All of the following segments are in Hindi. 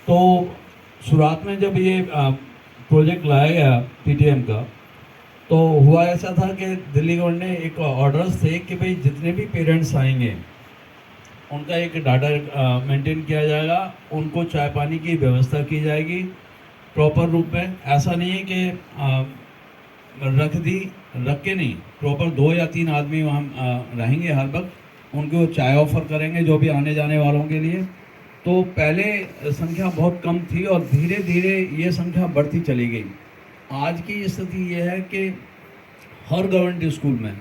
तो शुरुआत में जब ये प्रोजेक्ट लाया गया पीटीएम का, तो हुआ ऐसा था कि दिल्ली गवर्नमेंट ने एक ऑर्डर्स थे कि भाई जितने भी पेरेंट्स आएंगे उनका एक डाटा मेंटेन किया जाएगा, उनको चाय पानी की व्यवस्था की जाएगी प्रॉपर रूप में। ऐसा नहीं है कि रख के नहीं, प्रॉपर 2 या 3 आदमी वहाँ रहेंगे हर वक्त, उनको चाय ऑफर करेंगे जो भी आने जाने वालों के लिए। तो पहले संख्या बहुत कम थी और धीरे धीरे ये संख्या बढ़ती चली गई। आज की स्थिति ये है कि हर गवर्नमेंट स्कूल में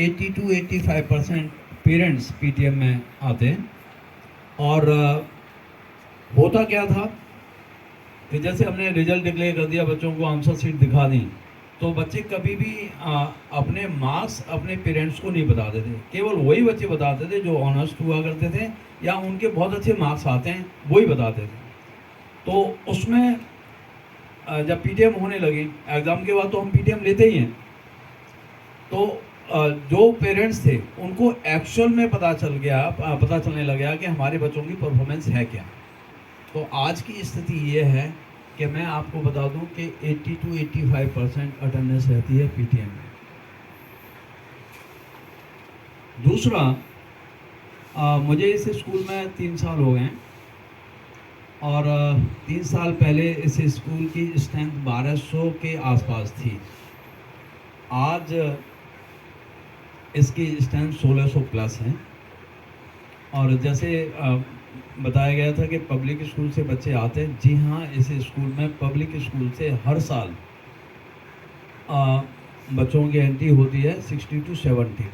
80 to 85% पेरेंट्स पीटीएम में आते हैं। और होता क्या था कि जैसे हमने रिजल्ट डिक्लेयर कर दिया, बच्चों को आंसर शीट दिखा दी, तो बच्चे कभी भी अपने मार्क्स अपने पेरेंट्स को नहीं बताते थे। केवल वही बच्चे बताते थे जो ऑनेस्ट हुआ करते थे या उनके बहुत अच्छे मार्क्स आते हैं, वही बताते थे। तो उसमें जब पीटीएम होने लगी एग्ज़ाम के बाद, तो हम पीटीएम लेते ही हैं, तो जो पेरेंट्स थे उनको एक्चुअल में पता चलने लग गया कि हमारे बच्चों की परफॉर्मेंस है क्या। तो आज की स्थिति ये है कि मैं आपको बता दूं कि 80 to 85% अटेंडेंस रहती है पीटीएम में। दूसरा, मुझे इस स्कूल में 3 साल हो गए हैं और 3 साल पहले इस स्कूल की स्ट्रेंथ 1200 के आसपास थी। आज इसकी स्ट्रेंथ 1600 प्लस है। और जैसे बताया गया था कि पब्लिक स्कूल से बच्चे आते हैं, जी हाँ, इस स्कूल में पब्लिक स्कूल से हर साल बच्चों की एंट्री होती है 60 to 70,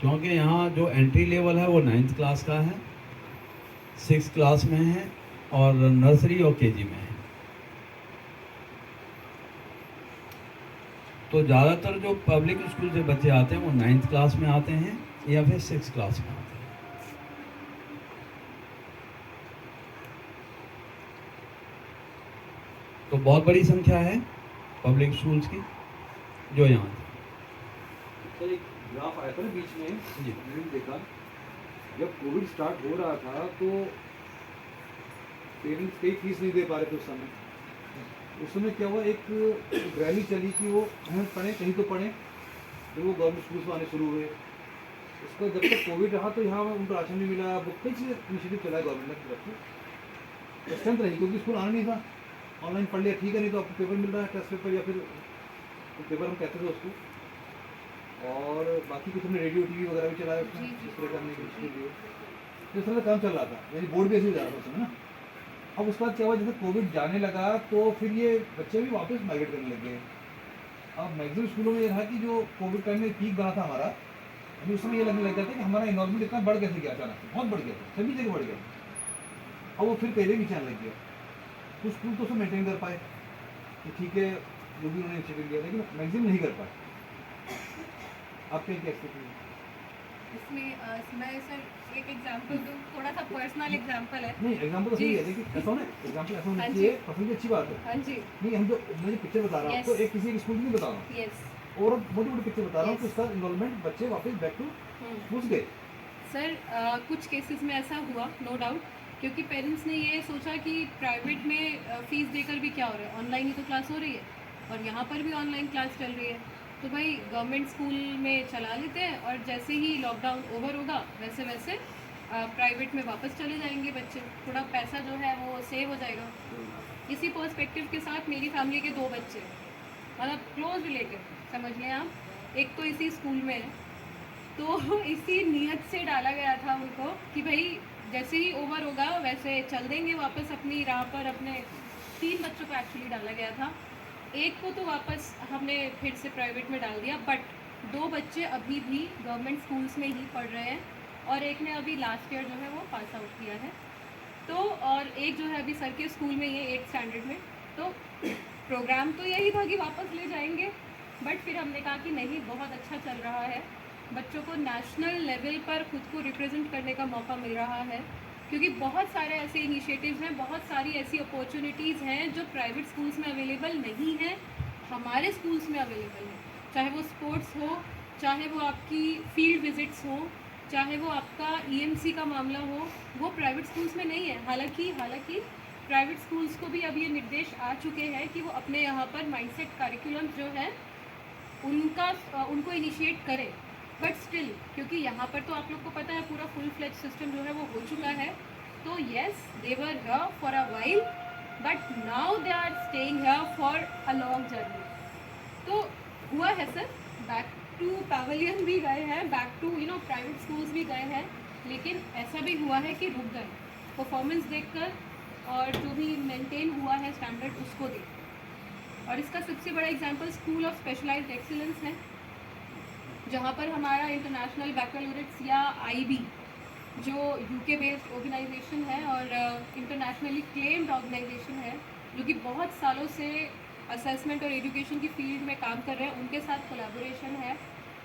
क्योंकि यहाँ जो एंट्री लेवल है वो 9th क्लास का है, 6th क्लास में है और नर्सरी और केजी में है। तो ज़्यादातर जो पब्लिक स्कूल से बच्चे आते हैं वो 9th क्लास में आते हैं या फिर 6th क्लास में आते हैं। तो बहुत बड़ी संख्या है पब्लिक स्कूल्स की जो यहाँ सर एक ग्राफ आया था ना बीच में, जी, मैंने देखा जब कोविड स्टार्ट हो रहा था तो पेरेंट्स कई फीस नहीं दे पा रहे थे उस समय क्या हुआ, एक रैली चली कि वो पढ़ें कहीं तो पढ़ें, जब वो गवर्नमेंट स्कूल्स में आने शुरू हुए। उसका जब तक कोविड रहा तो यहाँ उनको राशन भी मिला, वो कई चीज़ें इनिशिएटिव चलाया गवर्नमेंट की तरफ से। स्ट्रेंथ रही क्योंकि स्कूल आना नहीं था, ऑनलाइन पढ़ लिया ठीक है, नहीं तो आपको पेपर मिल रहा है, टेस्ट पेपर या फिर तो पेपर हम कहते थे उसको। और बाकी कुछ हमने रेडियो टीवी वगैरह भी चलाया उसमें इस तरह करने के लिए, इस तरह का काम चल रहा था, यानी बोर्ड भी ऐसे जा रहा था उसमें ना। अब उसके बाद क्या हुआ, जैसे कोविड जाने लगा तो फिर ये बच्चे भी वापस माइग्रेट करने लग गए। अब मैक्सिमम स्कूलों में ये रहा कि जो कोविड टाइम में पीक बना था हमारा, अभी उस समय ये लगने लग गया था कि हमारा इन्वॉल्वमेंट इतना बढ़ कैसे गया, अचानक से बहुत बढ़ गया था, सभी जगह बढ़ गया। अब वो फिर पहले भी आने लग गया, तो स्कूल तो उसमें मेंटेन कर पाए कि ठीक है जो भी उन्होंने इनिशिएटिव लिया, लेकिन मैक्सिमम नहीं कर पाए। आपके क्या स्थिति है इसमें मैं सर एक एग्जांपल दूं, थोड़ा सा पर्सनल एग्जांपल है। नहीं, एग्जांपल तो सही है, लेकिन ऐसा हो ना, एग्जांपल ऐसा होना चाहिए, पसंद की अच्छी बात है। हाँ जी, नहीं, हम जो मैं जो पिक्चर बता रहा हूँ आपको, एक किसी एक स्कूल की नहीं बता रहा हूँ, यस और मोटी मोटी पिक्चर बता रहा हूँ कि उसका इन्वॉल्वमेंट बच्चे वापस बैक टू घुस गए। सर कुछ केसेस में ऐसा हुआ, नो डाउट, क्योंकि पेरेंट्स ने ये सोचा कि प्राइवेट में फीस देकर भी क्या हो रहा है, ऑनलाइन ही तो क्लास हो रही है और यहाँ पर भी ऑनलाइन क्लास चल रही है, तो भाई गवर्नमेंट स्कूल में चला लेते हैं और जैसे ही लॉकडाउन ओवर होगा वैसे वैसे प्राइवेट में वापस चले जाएंगे बच्चे, थोड़ा पैसा जो है वो सेव हो जाएगा। इसी पर्सपेक्टिव के साथ मेरी फैमिली के 2 बच्चे, मतलब क्लोज रिलेटिव समझ लें आप, एक तो इसी स्कूल में है, तो इसी नीयत से डाला गया था उनको कि भाई जैसे ही ओवर होगा वैसे चल देंगे वापस अपनी राह पर। अपने 3 बच्चों को एक्चुअली डाला गया था, एक को तो वापस हमने फिर से प्राइवेट में डाल दिया, बट 2 बच्चे अभी भी गवर्नमेंट स्कूल्स में ही पढ़ रहे हैं और एक ने अभी लास्ट ईयर जो है वो पास आउट किया है, तो और एक जो है अभी सर के स्कूल में ही है 8th स्टैंडर्ड में। तो प्रोग्राम तो यही था कि वापस ले जाएंगे, बट फिर हमने कहा कि नहीं, बहुत अच्छा चल रहा है, बच्चों को नेशनल लेवल पर खुद को रिप्रेजेंट करने का मौका मिल रहा है, क्योंकि बहुत सारे ऐसे इनिशिएटिव्स हैं, बहुत सारी ऐसी अपॉर्चुनिटीज़ हैं जो प्राइवेट स्कूल्स में अवेलेबल नहीं है, हमारे स्कूल्स में अवेलेबल है, चाहे वो स्पोर्ट्स हो, चाहे वो आपकी फील्ड विजिट्स हो, चाहे वो आपका ईएमसी का मामला हो, वो प्राइवेट स्कूल्स में नहीं है। हालांकि प्राइवेट स्कूल्स को भी अब ये निर्देश आ चुके हैं कि वो अपने यहाँ पर माइंडसेट करिकुलम जो है उनको इनिशिएट करें, बट स्टिल क्योंकि यहाँ पर तो आप लोग को पता है पूरा फुल फ्लेज सिस्टम जो है वो हो चुका है, तो yes they were here for a while but now they are staying here for a long journey. तो हुआ है सर, बैक टू पैवेलियन भी गए हैं, बैक टू प्राइवेट स्कूल्स भी गए हैं, लेकिन ऐसा भी हुआ है कि रुक गए परफॉर्मेंस देखकर और जो भी मेंटेन हुआ है स्टैंडर्ड उसको देख। और इसका सबसे बड़ा example school of specialised excellence है, जहाँ पर हमारा इंटरनेशनल बैकलॉरेट्स या आईबी जो यूके बेस्ड ऑर्गेनाइजेशन है और इंटरनेशनली क्लेम्ड ऑर्गेनाइजेशन है, जो कि बहुत सालों से असेसमेंट और एजुकेशन की फील्ड में काम कर रहे हैं, उनके साथ कोलैबोरेशन है।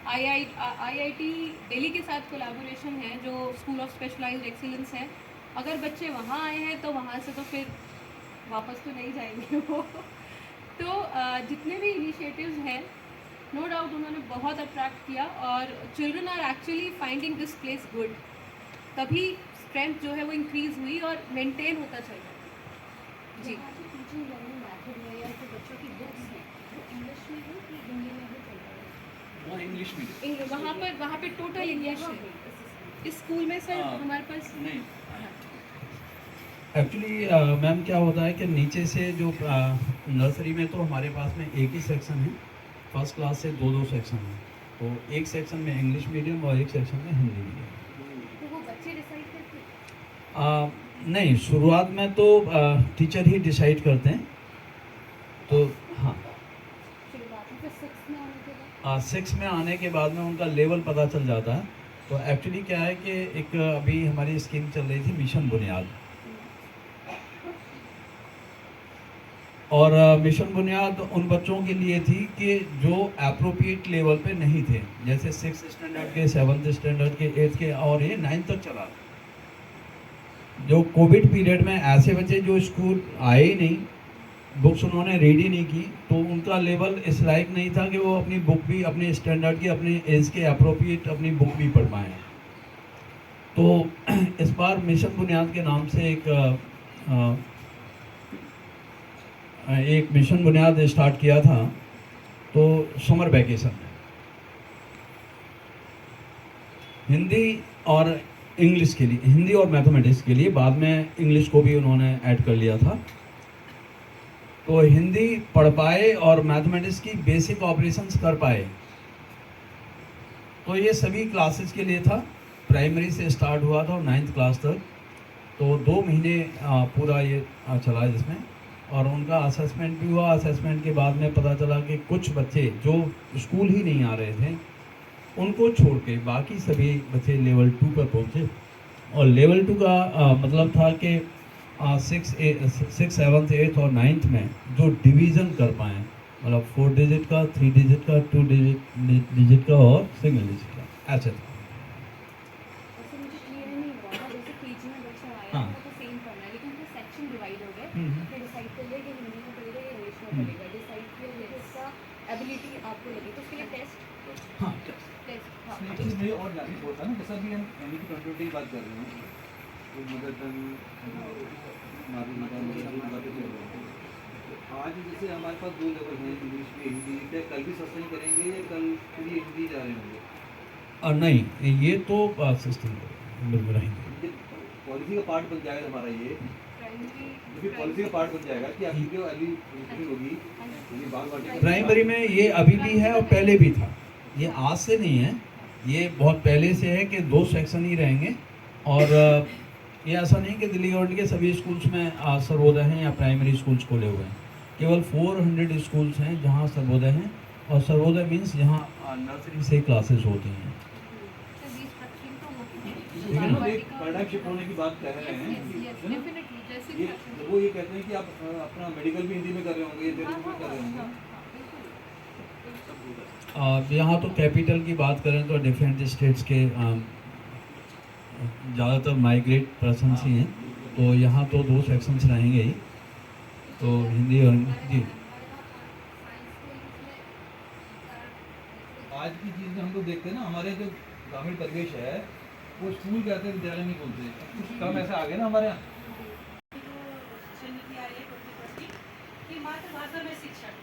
आईआईटी दिल्ली के साथ कोलैबोरेशन है जो स्कूल ऑफ स्पेशलाइज्ड एक्सीलेंस है। अगर बच्चे वहाँ आए हैं तो वहाँ से तो फिर वापस तो नहीं जाएंगे वो। तो जितने भी इनिशिएटिव्स हैं नो डाउट उन्होंने बहुत अट्रैक्ट किया और children are actually finding this place good, तभी स्ट्रेंथ जो है वो इंक्रीज़ हुई और मेंटेन होता चल रहा है। जी टीचिंग लर्निंग मेथड है या जो बच्चों की बुक्स है वो इंग्लिश में है कि हिंदी में भी चल रहा है? वो इंग्लिश मीडियम वहाँ पे टोटल इंग्लिश है। इस स्कूल में सर हमारे पास नहीं, एक्चुअली मैम क्या होता है कि नीचे से जो नर्सरी में तो हमारे पास में एक ही सेक्शन है, फर्स्ट क्लास से दो सेक्शन है, तो एक सेक्शन में इंग्लिश मीडियम और एक सेक्शन में हिंदी मीडियम। तो वो बच्चे डिसाइड करते हैं? नहीं, शुरुआत में तो टीचर ही डिसाइड करते हैं, तो हाँ शुरुआत में फिर 6 में आने के बाद 6 में आने के बाद में उनका लेवल पता चल जाता है। तो एक्चुअली क्या है कि एक अभी हमारी स्कीम चल रही थी मिशन बुनियाद, और मिशन बुनियाद उन बच्चों के लिए थी कि जो अप्रोप्रिएट लेवल पे नहीं थे, जैसे 6th स्टैंडर्ड के, 7th स्टैंडर्ड के, 8th के, और ये 9th तक चला। जो कोविड पीरियड में ऐसे बच्चे जो स्कूल आए ही नहीं, बुक्स उन्होंने रीड ही नहीं की, तो उनका लेवल इस लायक नहीं था कि वो अपनी बुक भी अपने स्टैंडर्ड की, अपने एज के अप्रोप्रिएट अपनी बुक भी पढ़ पाएँ। तो इस बार मिशन बुनियाद के नाम से एक मिशन बुनियाद स्टार्ट किया था, तो समर वैकेशन में हिंदी और इंग्लिश के लिए, हिंदी और मैथमेटिक्स के लिए, बाद में इंग्लिश को भी उन्होंने ऐड कर लिया था, तो हिंदी पढ़ पाए और मैथमेटिक्स की बेसिक ऑपरेशंस कर पाए। तो ये सभी क्लासेस के लिए था, प्राइमरी से स्टार्ट हुआ था और 9th क्लास तक, तो 2 महीने पूरा ये चला जिसमें, और उनका असेसमेंट भी हुआ। असेसमेंट के बाद में पता चला कि कुछ बच्चे जो स्कूल ही नहीं आ रहे थे, उनको छोड़ के बाकी सभी बच्चे लेवल 2 पर पहुँचे। और लेवल 2 का मतलब था कि 6, 7th, 8th और 9th में जो डिवीज़न कर पाएँ, मतलब 4 डिजिट का, 3 डिजिट का, 2 डिजिट का और सिंगल डिजिट का, ऐसे था। ऐसे मुझे क्लियर नहीं हुआ ना, जैसे केजी में बच्चा आया हाँ। तो सेम पढ़ना है, लेकिन फिर सेक्शन डिवाइड हो गए, हम्म। फिर डिसाइड कर लिया कि हिंदी में पढ़ेगा या इंग्लिश में पढ़ेगा, डिसाइड किया ये इसका एबिलिटी आपको लगी, तो उसके लिए टेस्ट हाँ, हाँ एक चीज़ मुझे और जाननी होता है ना, जैसा भी हम यानी कि कंप्यूटर की बात कर रहे हैं, तो मदर टंग आज जैसे हमारे पास 2 लेवल हैं, इंग्लिश में, हिंदी, क्या कल भी सस्टेन करेंगे या कल फिर ये हिंदी जा रहे होंगे? नहीं, ये तो सिस्टम बिल्कुल रहेंगे। पॉलिसी का पार्ट बन जाएगा हमारा ये पॉलिसी का पार्ट बन जाएगा कि आपकी जो अर्ली एजुकेशन होगी, ये बाल बाटी प्राइमरी में ये अभी भी है और पहले भी था, ये आज से नहीं है, ये बहुत पहले से है कि 2 सेक्शन ही रहेंगे। और ये ऐसा नहीं कि दिल्ली गवर्नमेंट के सभी स्कूल्स में सर्वोदय हैं या प्राइमरी स्कूल्स खोले हुए हैं, केवल 400 स्कूल्स हैं जहाँ सर्वोदय हैं, और सर्वोदय मीन्स जहाँ नर्सरी से क्लासेस होती हैं। लेकिन हम एक पैराडाइम शिफ्ट होने की बात कह रहे हैं, है ना? ये वो ये कहते हैं कि आप अपना मेडिकल भी हिंदी में कर रहे होंगे, तेलुगु में कर रहे होंगे। यहाँ तो कैपिटल की बात करें तो डिफरेंट स्टेट्स के ज़्यादातर माइग्रेट पर्सन्स ही हैं, तो यहाँ तो 2 सेक्शंस रहेंगे ही, तो हिंदी और जी। आज की चीज़ में हम लोग देखते हैं ना, हमारे जो ग्रामीण परिवेश है वो स्कूल कहते हैं, विद्यालय नहीं बोलते, कुछ कम ऐसा आ गया ना हमारे यहाँ। मातृभाषा में शिक्षण,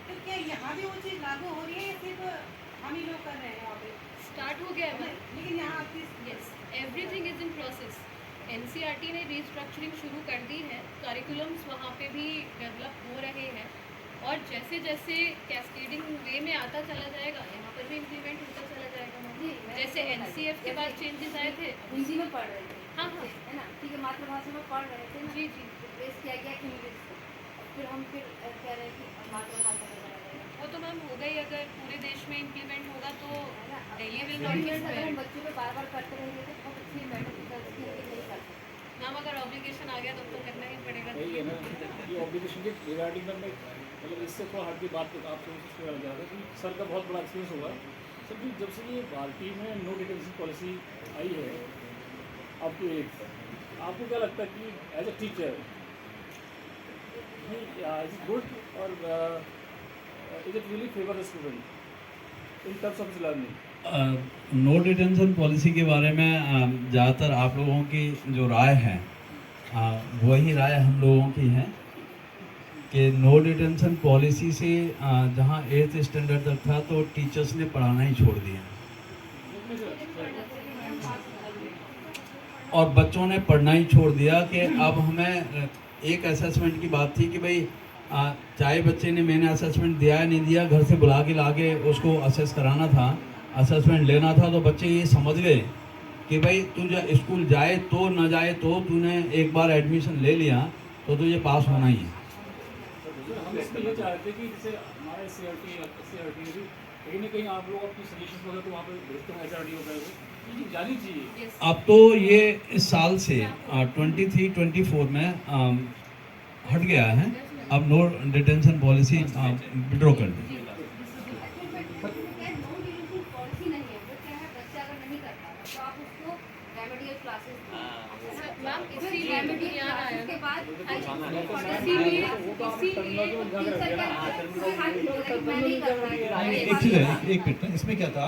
तो क्या यहाँ भी वो चीज़ लागू हो रही है या सिर्फ हम ही लोग कर रहे हैं यहाँ पे? स्टार्ट हो गया है मैम। लेकिन यहाँ आपकी yes, everything is in process. NCERT ने रीस्ट्रक्चरिंग शुरू कर दी है, करिकुलम्स वहाँ पे भी डेवलप हो रहे हैं और जैसे जैसे कैस्केडिंग वे में आता चला जाएगा यहाँ पर भी इम्प्लीमेंट होता चला जाएगा मैम। जैसे एनसीएफ के बाद चेंजेस आए थे। हिंदी में पढ़ रहे थे, हाँ हाँ है ना, ठीक है, मातृभाषा में पढ़ रहे थे ना, जी जी, प्रेस किया गया इंग्लिश को, और फिर हम कह रहे हैं कि मातृभाषा में पढ़ा जाएगा, वो तो मैम होगा ही। अगर पूरे देश में इम्प्लीमेंट होगा तो है ना। दिल्ली विल अब नॉट बी अगर हम स्पेयर्ड। बच्चों पे बार बार करते रहेंगे तो बहुत अच्छी मैडम नहीं कर सकते। मैम अगर ऑब्लिगेशन आ गया तब तो करना ही पड़ेगा। वही है ना, ये ऑब्लिगेशन के रिगार्डिंग में मैं मतलब इससे थोड़ा हट के बात आपसे उससे करना चाह रहा था कि सर का बहुत बड़ा एक्सपीरियंस होगा सर कि जब से ये भारतीय में नो डिटेंशन पॉलिसी आई है अप टू 8, आपको क्या लगता है कि as a teacher is it good or is it really favour the student in terms of learning? No detention policy के बारे में ज़्यादातर आप लोगों की जो राय है वही राय हम लोगों की है कि नो डिटेंशन पॉलिसी से जहाँ 8th स्टैंडर्ड तक था तो टीचर्स ने पढ़ाना ही छोड़ दिया और बच्चों ने पढ़ना ही छोड़ दिया कि अब हमें एक असेसमेंट की बात थी कि भाई चाहे बच्चे ने मैंने असेसमेंट दिया या नहीं दिया, घर से बुला के लाके उसको असेस कराना था, असेसमेंट लेना था, तो बच्चे ये समझ गए कि भाई तू जब स्कूल जाए तो न जाए तो तूने एक बार एडमिशन ले लिया तो तुझे पास होना ही है। हम इसमें ये चाहते हैं कि जैसे हमारा SCRT भी कहीं ना कहीं आप लोग अपनी सजेशन वगैरह तो वहाँ पर भेजते हैं, SRT वगैरह ये जानी चाहिए। अब तो ये इस साल से 23-24 में हट गया है, अब नो डिटेंशन पॉलिसी विड्रॉ कर दी। पॉलिसी नहीं है, वो क्या है, बच्चा अगर नहीं कर पा रहा तो आप उसको रेमेडियल क्लासेस दो। मैम फिर इसीलिए रेमेडियल याद आया क्लासेस के बाद इसीलिए टीचर क्या कोई हाथ नहीं बोलेगा कि मैं नहीं कर रहा है। एक चीज़ है, एक मिनट, इसमें क्या था,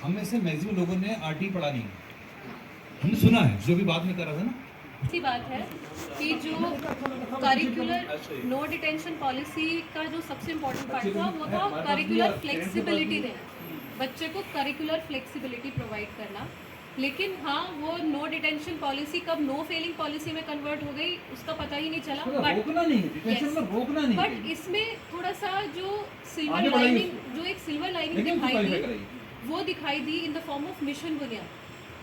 हम में से मैक्सिमम लोगों ने RT पढ़ा नहीं, हमने सुना है, जो भी बाद में कर रहा था ना, अच्छी बात है कि जो करिकुलर नो डिटेंशन पॉलिसी का जो सबसे इम्पोर्टेंट पार्ट था वो था करिकुलर फ्लेक्सिबिलिटी देना, बच्चे को करिकुलर फ्लेक्सिबिलिटी प्रोवाइड करना। लेकिन हाँ, वो नो डिटेंशन पॉलिसी कब नो फेलिंग पॉलिसी में कन्वर्ट हो गई उसका पता ही नहीं चला। बट रोकना नहीं, डिटेंशन में रोकना नहीं, बट इसमें थोड़ा सा जो सिल्वर आगे बढ़ाइए लाइनिंग, जो एक सिल्वर लाइनिंग लेकिन दिखाई क्वालिफाई दी, कराइए। वो दिखाई दी in the form of mission Buniyaad.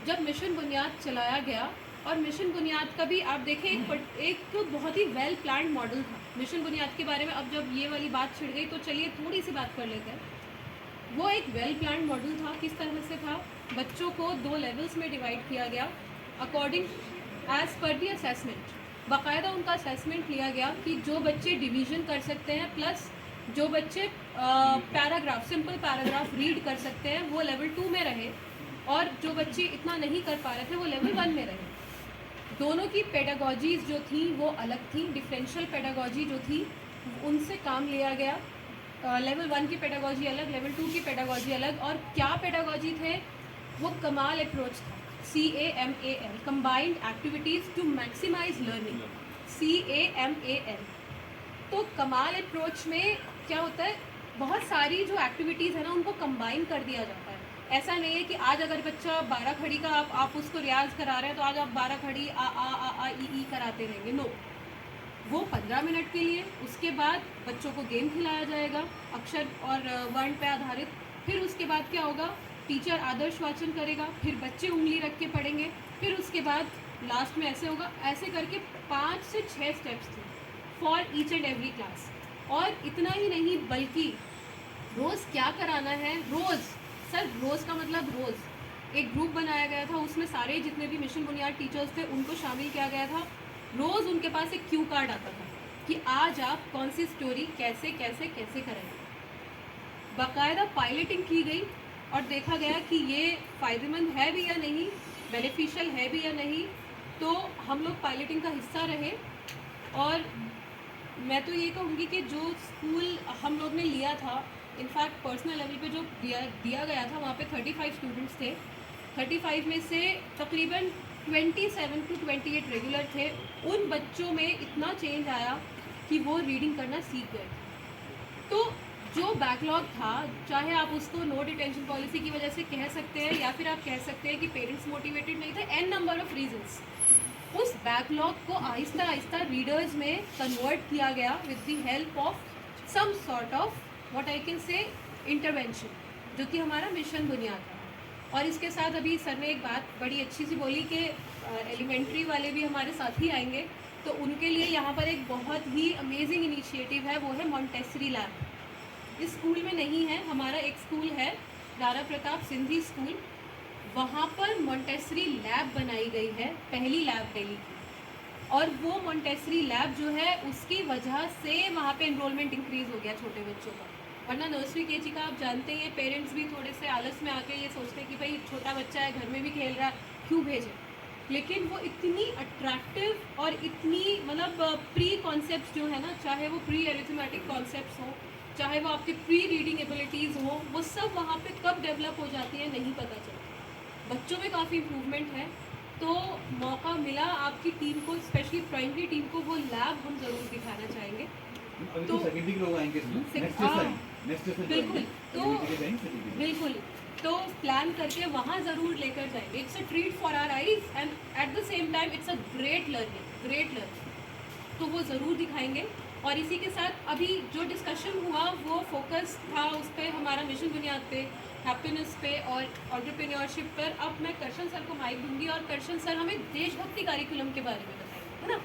जब मिशन बुनियाद चलाया गया, और मिशन बुनियाद का भी आप देखें एक बहुत ही वेल प्लान्ड मॉडल था मिशन बुनियाद के बारे में। अब जब ये वाली बात छिड़ गई तो चलिए थोड़ी सी बात कर लेते हैं। वो एक वेल प्लान्ड मॉडल था। किस तरह से था? बच्चों को 2 लेवल्स में डिवाइड किया गया अकॉर्डिंग एज पर दी असेसमेंट। बाकायदा उनका असेसमेंट लिया गया कि जो बच्चे डिवीज़न कर सकते हैं प्लस जो बच्चे पैराग्राफ, सिंपल पैराग्राफ रीड कर सकते हैं वो लेवल 2 में रहे, और जो बच्चे इतना नहीं कर पा रहे थे वो लेवल 1 में रहे। दोनों की पेडागोजीज जो थी वो अलग थी, डिफरेंशियल पेडागोजी जो थी उनसे काम लिया गया। लेवल 1 की पेडागोजी अलग, लेवल 2 की पेडागोजी अलग। और क्या पेडागोजी थे? वो कमाल अप्रोच था, CAMAL, combined activities to maximise learning, CAMAL। तो कमाल अप्रोच में क्या होता है, बहुत सारी जो एक्टिविटीज़ है ना उनको कंबाइन कर दिया जाता है। ऐसा नहीं है कि आज अगर बच्चा 12 खड़ी का आप उसको रियाज करा रहे हैं तो आज आप 12 खड़ी आ ई कराते रहेंगे। नो, वो 15 मिनट के लिए, उसके बाद बच्चों को गेम खिलाया जाएगा अक्षर और वर्ण पे आधारित। फिर उसके बाद क्या होगा, टीचर आदर्श वाचन करेगा, फिर बच्चे उंगली रख के पढ़ेंगे, फिर उसके बाद लास्ट में ऐसे होगा। ऐसे करके 5 से 6 स्टेप्स थे for each and every class. और इतना ही नहीं बल्कि रोज़ क्या कराना है, रोज़, सर रोज़ का मतलब रोज़ एक ग्रुप बनाया गया था, उसमें सारे जितने भी मिशन बुनियाद टीचर्स थे उनको शामिल किया गया था। रोज़ उनके पास एक क्यू कार्ड आता था कि आज आप कौन सी स्टोरी कैसे कैसे कैसे करेंगे। बाकायदा पायलटिंग की गई और देखा गया कि ये फ़ायदेमंद है भी या नहीं, बेनिफिशियल है भी या नहीं। तो हम लोग पायलटिंग का हिस्सा रहे। और मैं तो ये कहूँगी कि जो स्कूल हम लोग ने लिया था, इनफैक्ट पर्सनल लेवल पे जो दिया गया था वहाँ पे 35 स्टूडेंट्स थे। 35 में से तकरीबन 27 to 28 रेगुलर थे। उन बच्चों में इतना चेंज आया कि वो रीडिंग करना सीख गए। तो जो बैकलॉग था, चाहे आप उसको नो डिटेंशन पॉलिसी की वजह से कह सकते हैं या फिर आप कह सकते हैं कि पेरेंट्स मोटिवेटेड नहीं थे, एन नंबर ऑफ रीजंस, उस बैकलॉग को आहिस्ता आहिस्ता रीडर्स में कन्वर्ट किया गया with the help of some sort of what I can say intervention, जो कि हमारा मिशन बुनियाद था। और इसके साथ अभी सर ने एक बात बड़ी अच्छी सी बोली कि एलिमेंट्री वाले भी हमारे साथ ही आएंगे, तो उनके लिए यहाँ पर एक बहुत ही अमेजिंग इनिशिएटिव है, वो है मॉन्टेसरी लैब। इस स्कूल में नहीं है, हमारा एक स्कूल है दारा प्रताप सिंधी स्कूल, वहाँ पर मॉन्टेसरी लैब बनाई गई है, पहली लैब दिल्ली की। और वो मॉन्टेसरी लैब जो है उसकी वजह से वहाँ पे एनरोलमेंट इंक्रीज़ हो गया छोटे बच्चों का। वरना नर्सरी केजी का आप जानते हैं, पेरेंट्स भी थोड़े से आलस में आके ये सोचते हैं कि भाई छोटा बच्चा है, घर में भी खेल रहा है, क्यों भेजें। लेकिन वो इतनी अट्रैक्टिव और इतनी मतलब प्री कॉन्सेप्ट्स जो है ना, चाहे वो प्री एरिथमेटिक कॉन्सेप्ट्स हो, चाहे वो आपकी प्री रीडिंग एबिलिटीज़ हो, वो सब वहाँ पे कब डेवलप हो जाती है नहीं पता चलता। बच्चों में काफ़ी इम्प्रूवमेंट है। तो मौका मिला आपकी टीम को, स्पेशली प्राइमरी टीम को, वो लैब हम ज़रूर दिखाना चाहेंगे। अभी तो तो सेकेंडरी के लोग आएंगे इसमें, नेक्स्ट ईयर बिल्कुल, बिल्कुल, तो प्लान करके वहाँ ज़रूर लेकर जाएंगे। It's a treat for our eyes and at the same time it's a great learning, तो वो ज़रूर दिखाएंगे। और इसी के साथ अभी जो डिस्कशन हुआ वो फोकस था उस पर, हमारा मिशन बुनियाद पे, हैप्पीनेस पे और एंटरप्रेन्योरशिप पर। अब मैं करशन सर को माइक दूंगी और करशन सर हमें देशभक्ति कार्यक्रम के बारे में बताएंगे, है ना।